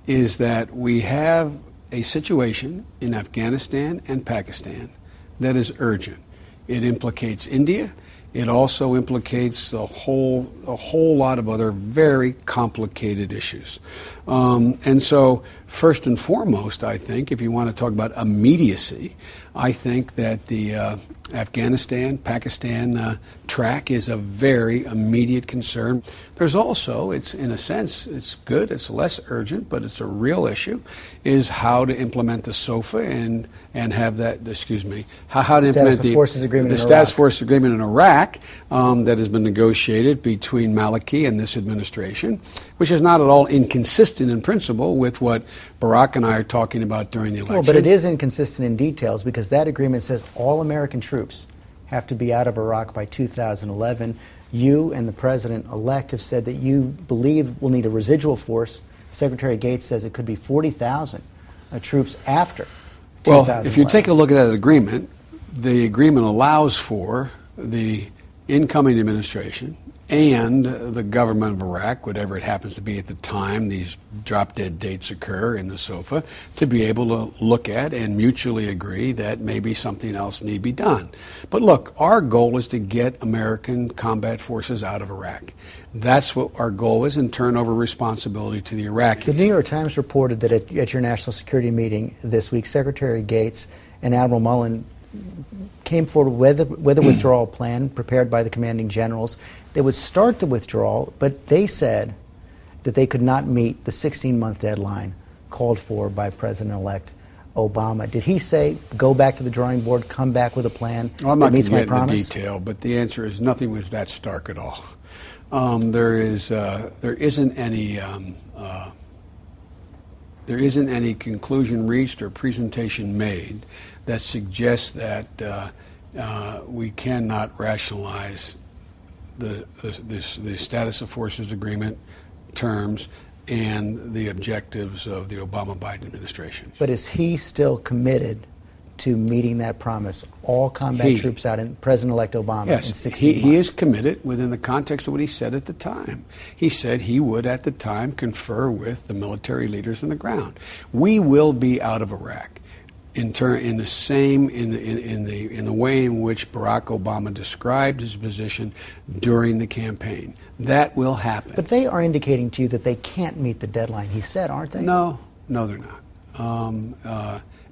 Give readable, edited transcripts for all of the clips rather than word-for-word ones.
is that we have a situation in Afghanistan and Pakistan that is urgent. It implicates India. It also implicates a whole lot of other very complicated issues. And so, first and foremost, I think, if you want to talk about immediacy, I think that the Afghanistan-Pakistan track is a very immediate concern. There's also, it's in a sense, it's good, it's less urgent, but it's a real issue, is how to implement the SOFA and have that, how to implement the Status Forces Agreement in Iraq that has been negotiated between Maliki and this administration, which is not at all inconsistent in principle with what Barack and I are talking about during the election. Well, but it is inconsistent in details because that agreement says all American troops have to be out of Iraq by 2011. You and the President-elect have said that you believe we'll need a residual force. Secretary Gates says it could be 40,000 troops after 2011. Well, if you take a look at that agreement, the agreement allows for the incoming administration and the government of Iraq, whatever it happens to be at the time these drop-dead dates occur in the SOFA, to be able to look at and mutually agree that maybe something else need be done. But look, our goal is to get American combat forces out of Iraq. That's what our goal is, and turn over responsibility to the Iraqis. The New York Times reported that at your national security meeting this week, Secretary Gates and Admiral Mullen came forward with a withdrawal plan prepared by the commanding generals. They would start the withdrawal, but they said that they could not meet the 16-month deadline called for by President-elect Obama. Did he say, go back to the drawing board, come back with a plan that meets my promise? I'm not going to get into detail, but the answer is nothing was that stark at all. There isn't any conclusion reached or presentation made that suggests that we cannot rationalize the Status of Forces Agreement terms and the objectives of the Obama-Biden administration. But is he still committed to meeting that promise? All combat troops out in President-elect Obama in 16 months? He is committed within the context of what he said at the time. He said he would at the time confer with the military leaders on the ground. We will be out of Iraq in the way in which Barack Obama described his position during the campaign. That will happen. But they are indicating to you that they can't meet the deadline, he said, aren't they? No, they're not.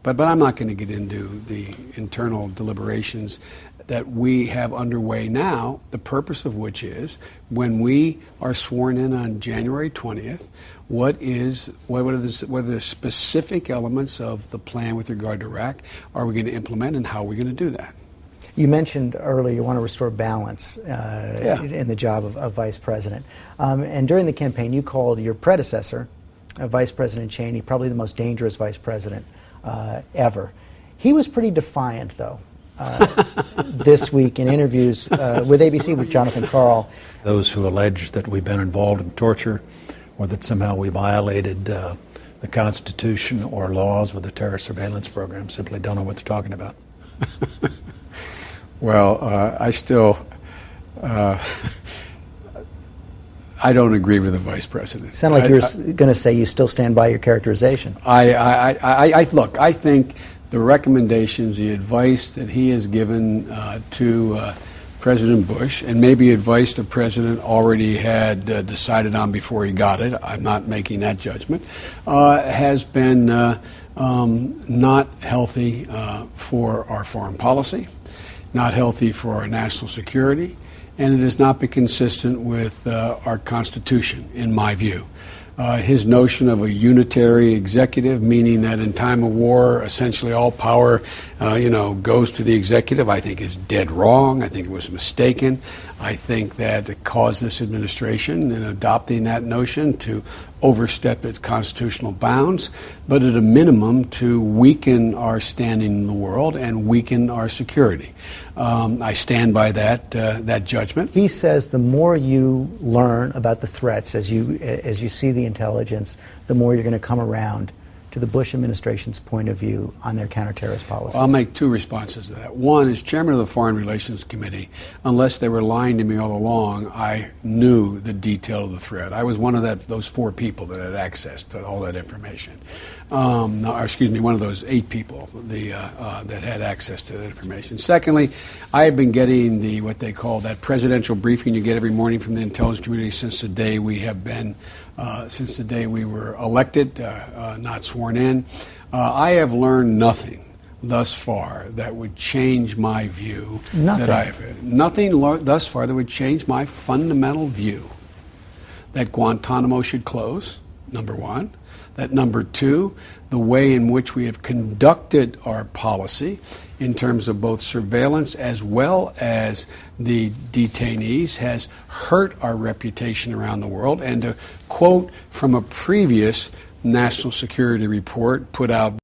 But I'm not going to get into the internal deliberations that we have underway now, the purpose of which is, when we are sworn in on January 20th, what are the specific elements of the plan with regard to Iraq are we going to implement, and how are we going to do that? You mentioned earlier you want to restore balance in the job of Vice President. And during the campaign, you called your predecessor, Vice President Cheney, probably the most dangerous vice president ever. He was pretty defiant, though, this week in interviews with ABC with Jonathan Karl. Those who allege that we've been involved in torture or that somehow we violated the Constitution or laws with the terror surveillance program simply don't know what they're talking about. Well, I still... I don't agree with the vice president. Sound like you were going to say you still stand by your characterization. Look, I think the recommendations, the advice that he has given to President Bush, and maybe advice the president already had decided on before he got it, I'm not making that judgment, has been not healthy for our foreign policy, not healthy for our national security, and it has not been consistent with our Constitution, in my view. His notion of a unitary executive, meaning that in time of war, essentially all power, goes to the executive, I think is dead wrong. I think it was mistaken. I think that it caused this administration, in adopting that notion, to overstep its constitutional bounds, but at a minimum to weaken our standing in the world and weaken our security. I stand by that judgment. He says the more you learn about the threats as you see the intelligence, the more you're going to come around to the Bush administration's point of view on their counterterrorist policies? I'll make two responses to that. One, as chairman of the Foreign Relations Committee, unless they were lying to me all along, I knew the detail of the threat. I was one of those 4 people that had access to all that information. One of those 8 people that had access to that information. Secondly, I have been getting what they call that presidential briefing you get every morning from the intelligence community since the day we were elected, not sworn in. I have learned nothing thus far that would change my view. Nothing thus far that would change my fundamental view that Guantanamo should close, number one. That number 2, the way in which we have conducted our policy in terms of both surveillance as well as the detainees has hurt our reputation around the world. And to quote from a previous national security report put out